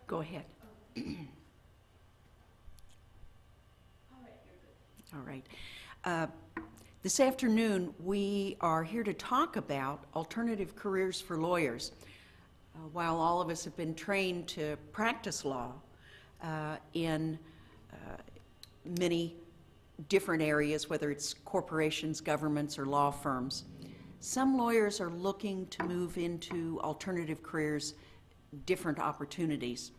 Go ahead. All right. This afternoon, we are here to talk about alternative careers for lawyers. While all of us have been trained to practice law in many different areas, whether it's corporations, governments, or law firms, some lawyers are looking to move into alternative careers, different opportunities.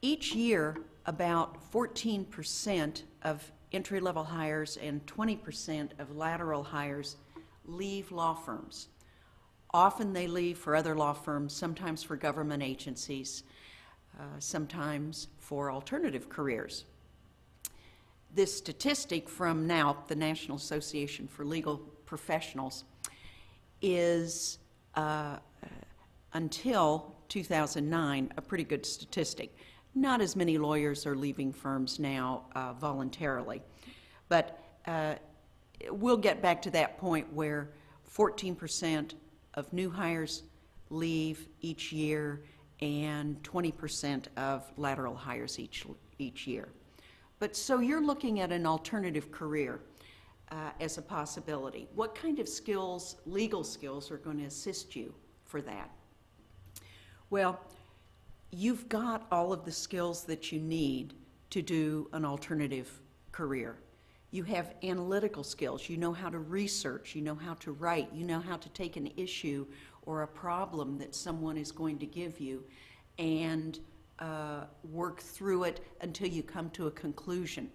Each year, about 14% of entry-level hires and 20% of lateral hires leave law firms. Often they leave for other law firms, sometimes for government agencies, sometimes for alternative careers. This statistic from NALP, the National Association for Legal Professionals, is until 2009 a pretty good statistic. Not as many lawyers are leaving firms now voluntarily, but we'll get back to that point where 14% of new hires leave each year and 20% of lateral hires each year. But so you're looking at an alternative career as a possibility. What kind of skills, legal skills, are going to assist you for that? Well, you've got all of the skills that you need to do an alternative career. You have analytical skills. You know how to research. You know how to write. You know how to take an issue or a problem that someone is going to give you and work through it until you come to a conclusion.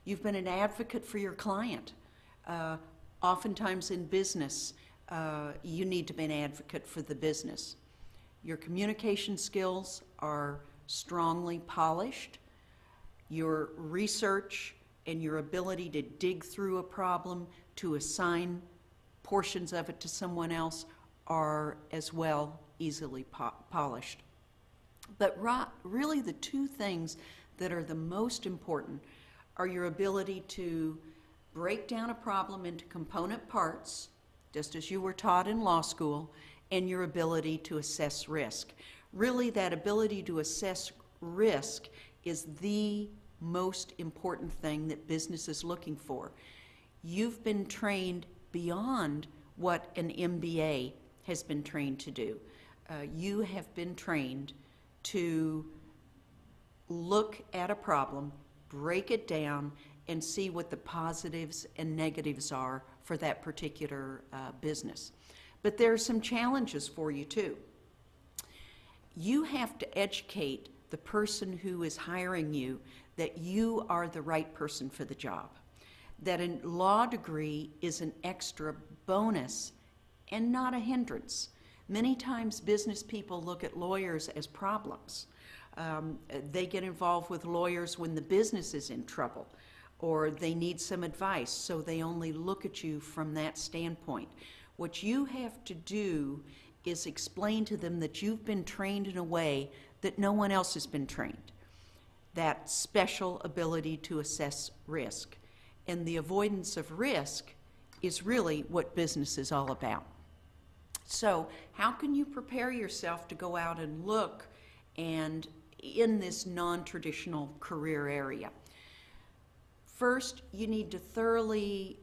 You've been an advocate for your client. Oftentimes in business, you need to be an advocate for the business. Your communication skills are strongly polished. Your research and your ability to dig through a problem, to assign portions of it to someone else, are as well easily polished. But really the two things that are the most important are your ability to break down a problem into component parts, just as you were taught in law school, and your ability to assess risk. Really, that ability to assess risk is the most important thing that business is looking for. You've been trained beyond what an MBA has been trained to do. You have been trained to look at a problem, break it down, and see what the positives and negatives are for that particular business. But there are some challenges for you too. You have to educate the person who is hiring you that you are the right person for the job, that a law degree is an extra bonus and not a hindrance. Many times business people look at lawyers as problems. They get involved with lawyers when the business is in trouble or they need some advice, so they only look at you from that standpoint. What you have to do is explain to them that you've been trained in a way that no one else has been trained. That special ability to assess risk. And the avoidance of risk is really what business is all about. So how can you prepare yourself to go out and look and in this non-traditional career area? First, you need to thoroughly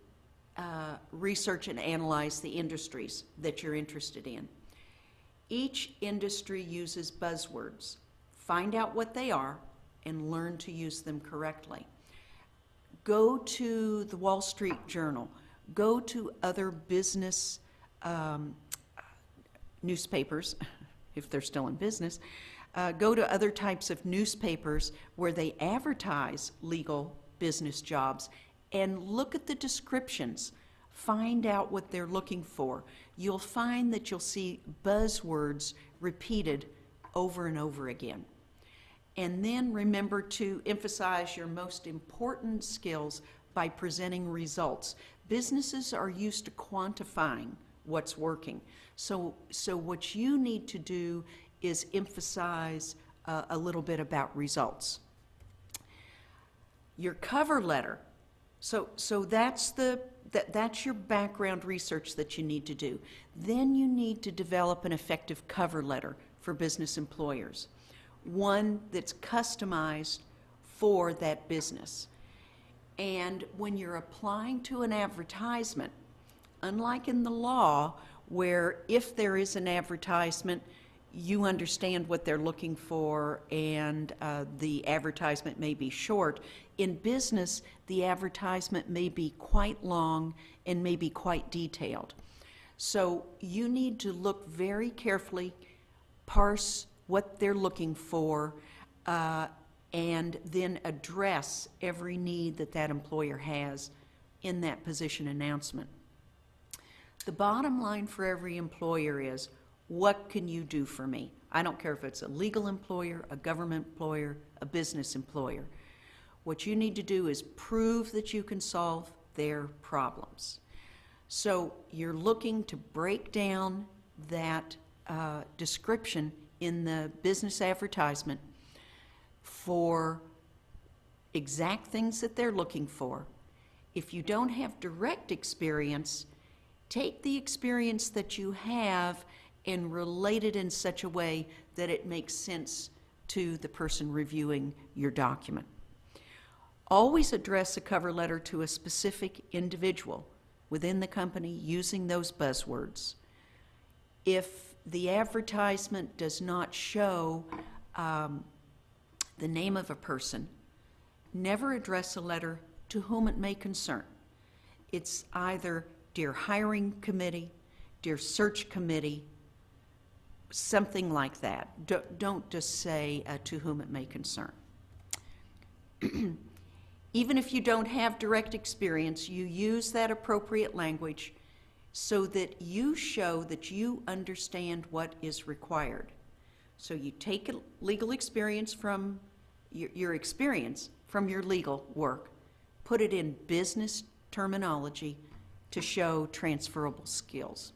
research and analyze the industries that you're interested in. Each industry uses buzzwords. Find out what they are and learn to use them correctly. Go to the Wall Street Journal. Go to other business newspapers, if they're still in business. Go to other types of newspapers where they advertise legal business jobs and look at the descriptions. Find out what they're looking for. You'll find that you'll see buzzwords repeated over and over again. And then remember to emphasize your most important skills by presenting results. Businesses are used to quantifying what's working. So what you need to do is emphasize a little bit about results. Your cover letter. So that's your background research that you need to do. Then you need to develop an effective cover letter for business employers. one that's customized for that business. And when you're applying to an advertisement, unlike in the law, where if there is an advertisement, you understand what they're looking for and the advertisement may be short, in business, the advertisement may be quite long and may be quite detailed. So you need to look very carefully, parse what they're looking for, and then address every need that that employer has in that position announcement. The bottom line for every employer is, what can you do for me? I don't care if it's a legal employer, a government employer, a business employer. What you need to do is prove that you can solve their problems. So you're looking to break down that description in the business advertisement for exact things that they're looking for. If you don't have direct experience, take the experience that you have and relate it in such a way that it makes sense to the person reviewing your document. Always address a cover letter to a specific individual within the company using those buzzwords. If the advertisement does not show the name of a person, never address a letter to whom it may concern. It's either Dear Hiring Committee, Dear Search Committee, something like that. Don't just say to whom it may concern. Even if you don't have direct experience, you use that appropriate language so that you show that you understand what is required. So you take legal experience from your experience from your legal work, put it in business terminology to show transferable skills.